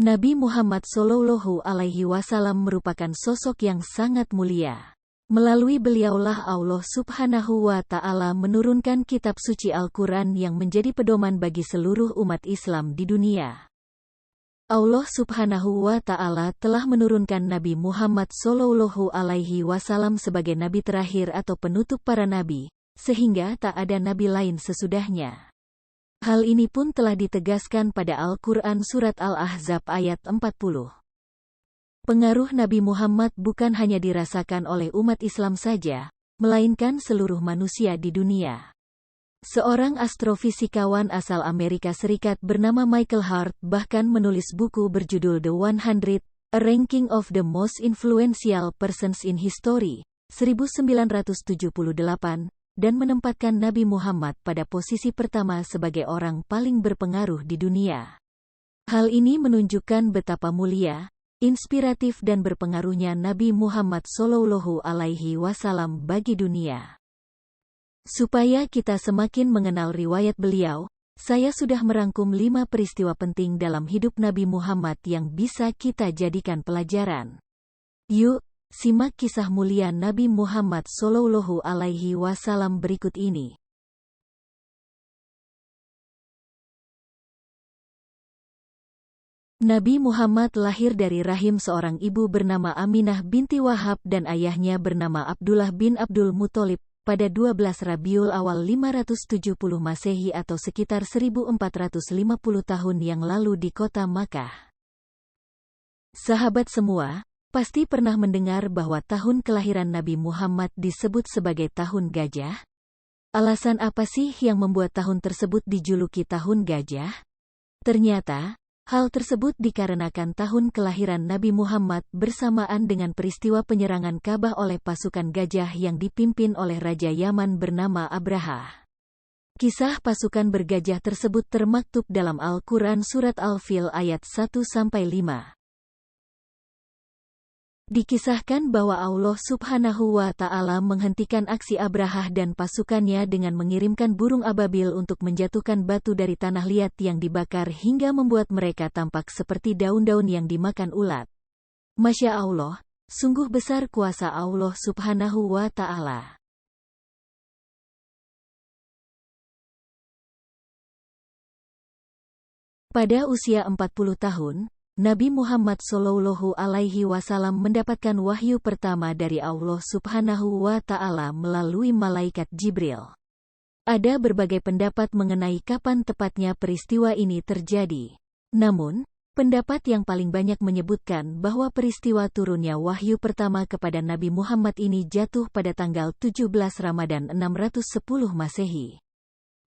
Nabi Muhammad Shallallahu Alaihi Wasallam merupakan sosok yang sangat mulia. Melalui beliaulah Allah Subhanahu wa Ta'ala menurunkan kitab suci Al-Quran yang menjadi pedoman bagi seluruh umat Islam di dunia. Allah Subhanahu wa Ta'ala telah menurunkan Nabi Muhammad Shallallahu Alaihi Wasallam sebagai nabi terakhir atau penutup para nabi, sehingga tak ada nabi lain sesudahnya. Hal ini pun telah ditegaskan pada Al-Quran Surat Al-Ahzab ayat 40. Pengaruh Nabi Muhammad bukan hanya dirasakan oleh umat Islam saja, melainkan seluruh manusia di dunia. Seorang astrofisikawan asal Amerika Serikat bernama Michael Hart bahkan menulis buku berjudul The 100, A Ranking of the Most Influential Persons in History, 1978, dan menempatkan Nabi Muhammad pada posisi pertama sebagai orang paling berpengaruh di dunia. Hal ini menunjukkan betapa mulia, inspiratif dan berpengaruhnya Nabi Muhammad Shallallahu Alaihi Wasallam bagi dunia. Supaya kita semakin mengenal riwayat beliau, saya sudah merangkum 5 peristiwa penting dalam hidup Nabi Muhammad yang bisa kita jadikan pelajaran. Yuk, simak kisah mulia Nabi Muhammad Shallallahu Alaihi Wasallam berikut ini. Nabi Muhammad lahir dari rahim seorang ibu bernama Aminah binti Wahab dan ayahnya bernama Abdullah bin Abdul Muthalib pada 12 Rabiul Awal 570 Masehi atau sekitar 1450 tahun yang lalu di kota Makkah. Sahabat semua, pasti pernah mendengar bahwa tahun kelahiran Nabi Muhammad disebut sebagai tahun gajah? Alasan apa sih yang membuat tahun tersebut dijuluki tahun gajah? Ternyata, hal tersebut dikarenakan tahun kelahiran Nabi Muhammad bersamaan dengan peristiwa penyerangan Ka'bah oleh pasukan gajah yang dipimpin oleh Raja Yaman bernama Abraha. Kisah pasukan bergajah tersebut termaktub dalam Al-Quran Surat Al-Fil ayat 1-5. Dikisahkan bahwa Allah Subhanahu wa Ta'ala menghentikan aksi Abrahah dan pasukannya dengan mengirimkan burung ababil untuk menjatuhkan batu dari tanah liat yang dibakar hingga membuat mereka tampak seperti daun-daun yang dimakan ulat. Masya Allah, sungguh besar kuasa Allah Subhanahu wa Ta'ala. Pada usia 40 tahun, Nabi Muhammad Shallallahu Alaihi Wasallam mendapatkan wahyu pertama dari Allah Subhanahu wa Ta'ala melalui malaikat Jibril. Ada berbagai pendapat mengenai kapan tepatnya peristiwa ini terjadi. Namun, pendapat yang paling banyak menyebutkan bahwa peristiwa turunnya wahyu pertama kepada Nabi Muhammad ini jatuh pada tanggal 17 Ramadan 610 Masehi.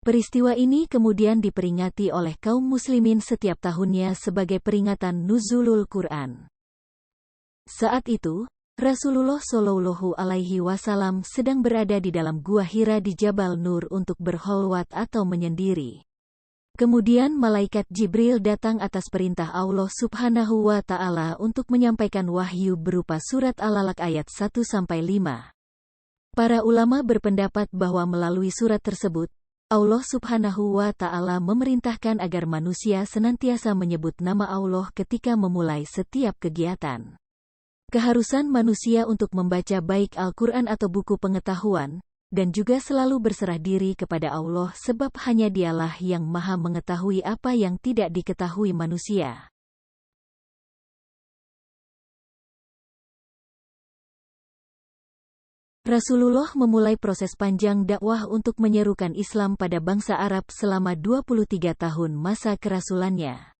Peristiwa ini kemudian diperingati oleh kaum muslimin setiap tahunnya sebagai peringatan Nuzulul Quran. Saat itu, Rasulullah Shallallahu Alaihi Wasallam sedang berada di dalam gua Hira di Jabal Nur untuk berkholwat atau menyendiri. Kemudian malaikat Jibril datang atas perintah Allah Subhanahu wa Ta'ala untuk menyampaikan wahyu berupa surat Al-Alaq ayat 1-5. Para ulama berpendapat bahwa melalui surat tersebut, Allah Subhanahu wa Ta'ala memerintahkan agar manusia senantiasa menyebut nama Allah ketika memulai setiap kegiatan. Keharusan manusia untuk membaca baik Al-Quran atau buku pengetahuan, dan juga selalu berserah diri kepada Allah sebab hanya Dialah yang maha mengetahui apa yang tidak diketahui manusia. Rasulullah memulai proses panjang dakwah untuk menyerukan Islam pada bangsa Arab selama 23 tahun masa kerasulannya.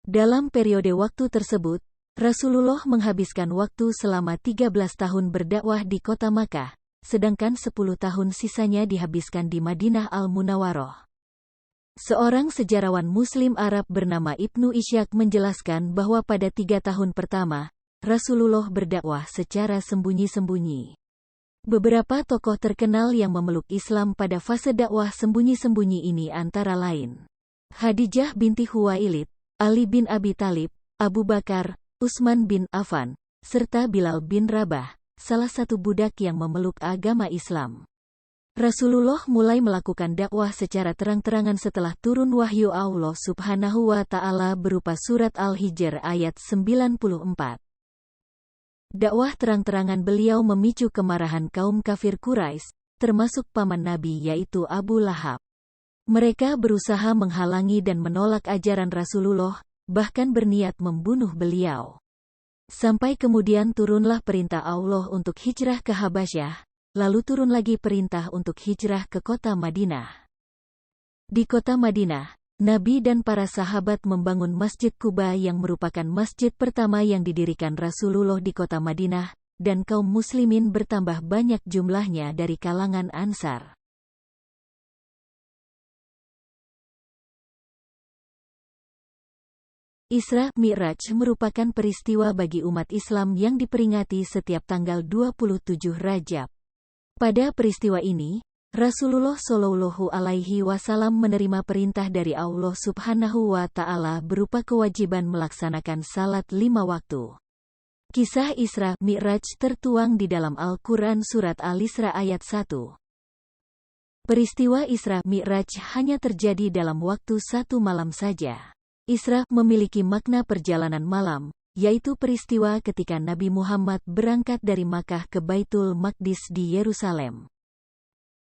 Dalam periode waktu tersebut, Rasulullah menghabiskan waktu selama 13 tahun berdakwah di kota Makkah, sedangkan 10 tahun sisanya dihabiskan di Madinah Al-Munawwaroh. Seorang sejarawan Muslim Arab bernama Ibnu Ishaq menjelaskan bahwa pada 3 tahun pertama, Rasulullah berdakwah secara sembunyi-sembunyi. Beberapa tokoh terkenal yang memeluk Islam pada fase dakwah sembunyi-sembunyi ini antara lain Khadijah binti Khuwailid, Ali bin Abi Thalib, Abu Bakar, Utsman bin Affan, serta Bilal bin Rabah, salah satu budak yang memeluk agama Islam. Rasulullah mulai melakukan dakwah secara terang-terangan setelah turun wahyu Allah Subhanahu wa Ta'ala berupa surat Al-Hijr ayat 94. Dakwah terang-terangan beliau memicu kemarahan kaum kafir Quraisy, termasuk paman Nabi yaitu Abu Lahab. Mereka berusaha menghalangi dan menolak ajaran Rasulullah, bahkan berniat membunuh beliau. Sampai kemudian turunlah perintah Allah untuk hijrah ke Habasyah, lalu turun lagi perintah untuk hijrah ke kota Madinah. Di kota Madinah, Nabi dan para sahabat membangun Masjid Quba yang merupakan masjid pertama yang didirikan Rasulullah di kota Madinah, dan kaum muslimin bertambah banyak jumlahnya dari kalangan Ansar. Isra Mi'raj merupakan peristiwa bagi umat Islam yang diperingati setiap tanggal 27 Rajab. Pada peristiwa ini, Rasulullah Shallallahu Alaihi Wasallam menerima perintah dari Allah Subhanahu wa Ta'ala berupa kewajiban melaksanakan salat 5 waktu. Kisah Isra Mi'raj tertuang di dalam Al-Quran Surat Al-Isra ayat 1. Peristiwa Isra Mi'raj hanya terjadi dalam waktu 1 malam saja. Isra memiliki makna perjalanan malam, yaitu peristiwa ketika Nabi Muhammad berangkat dari Makkah ke Baitul Maqdis di Yerusalem.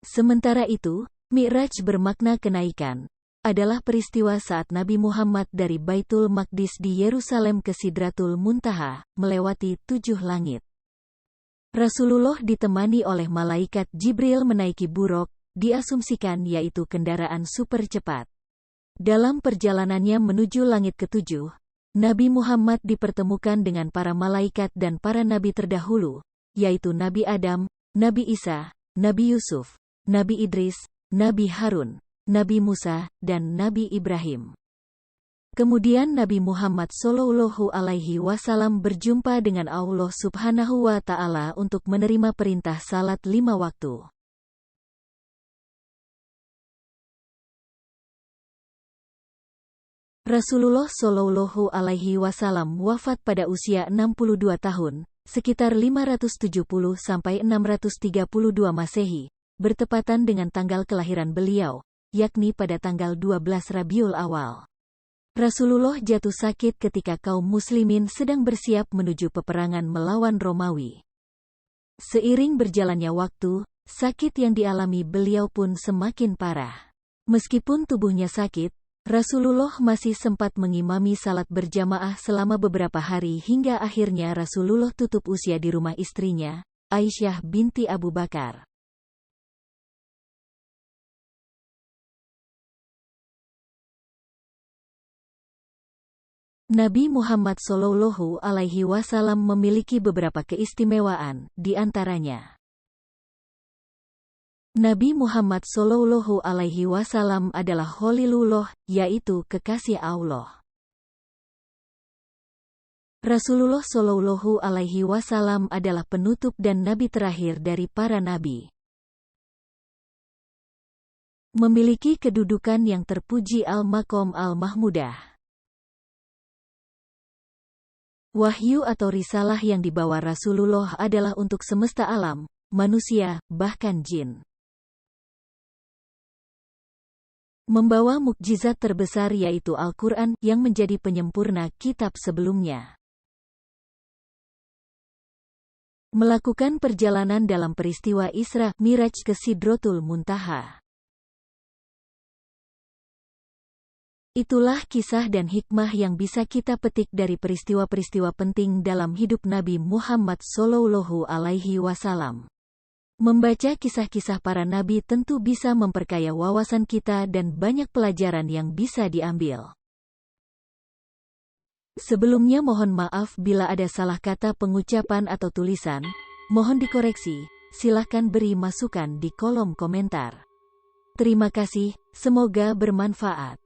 Sementara itu, Mi'raj bermakna kenaikan, adalah peristiwa saat Nabi Muhammad dari Baitul Maqdis di Yerusalem ke Sidratul Muntaha, melewati 7 langit. Rasulullah ditemani oleh malaikat Jibril menaiki buraq, diasumsikan yaitu kendaraan super cepat. Dalam perjalanannya menuju langit ke-7, Nabi Muhammad dipertemukan dengan para malaikat dan para nabi terdahulu, yaitu Nabi Adam, Nabi Isa, Nabi Yusuf, Nabi Idris, Nabi Harun, Nabi Musa, dan Nabi Ibrahim. Kemudian Nabi Muhammad Shallallahu Alaihi Wasallam berjumpa dengan Allah Subhanahu wa Ta'ala untuk menerima perintah salat 5 waktu. Rasulullah Shallallahu Alaihi Wasallam wafat pada usia 62 tahun, sekitar 570–632 Masehi, bertepatan dengan tanggal kelahiran beliau, yakni pada tanggal 12 Rabiul Awal. Rasulullah jatuh sakit ketika kaum muslimin sedang bersiap menuju peperangan melawan Romawi. Seiring berjalannya waktu, sakit yang dialami beliau pun semakin parah. Meskipun tubuhnya sakit, Rasulullah masih sempat mengimami salat berjamaah selama beberapa hari hingga akhirnya Rasulullah tutup usia di rumah istrinya, Aisyah binti Abu Bakar. Nabi Muhammad Shallallahu Alaihi Wasallam memiliki beberapa keistimewaan, di antaranya Nabi Muhammad Shallallahu Alaihi Wasallam adalah Khalilullah, yaitu kekasih Allah. Rasulullah Shallallahu Alaihi Wasallam adalah penutup dan nabi terakhir dari para nabi. Memiliki kedudukan yang terpuji al-maqam al-mahmudah. Wahyu atau risalah yang dibawa Rasulullah adalah untuk semesta alam, manusia, bahkan jin. Membawa mukjizat terbesar yaitu Al-Quran yang menjadi penyempurna kitab sebelumnya. Melakukan perjalanan dalam peristiwa Isra Mi'raj ke Sidratul Muntaha. Itulah kisah dan hikmah yang bisa kita petik dari peristiwa-peristiwa penting dalam hidup Nabi Muhammad Shallallahu Alaihi Wasallam. Membaca kisah-kisah para nabi tentu bisa memperkaya wawasan kita dan banyak pelajaran yang bisa diambil. Sebelumnya mohon maaf bila ada salah kata pengucapan atau tulisan, mohon dikoreksi, silahkan beri masukan di kolom komentar. Terima kasih, semoga bermanfaat.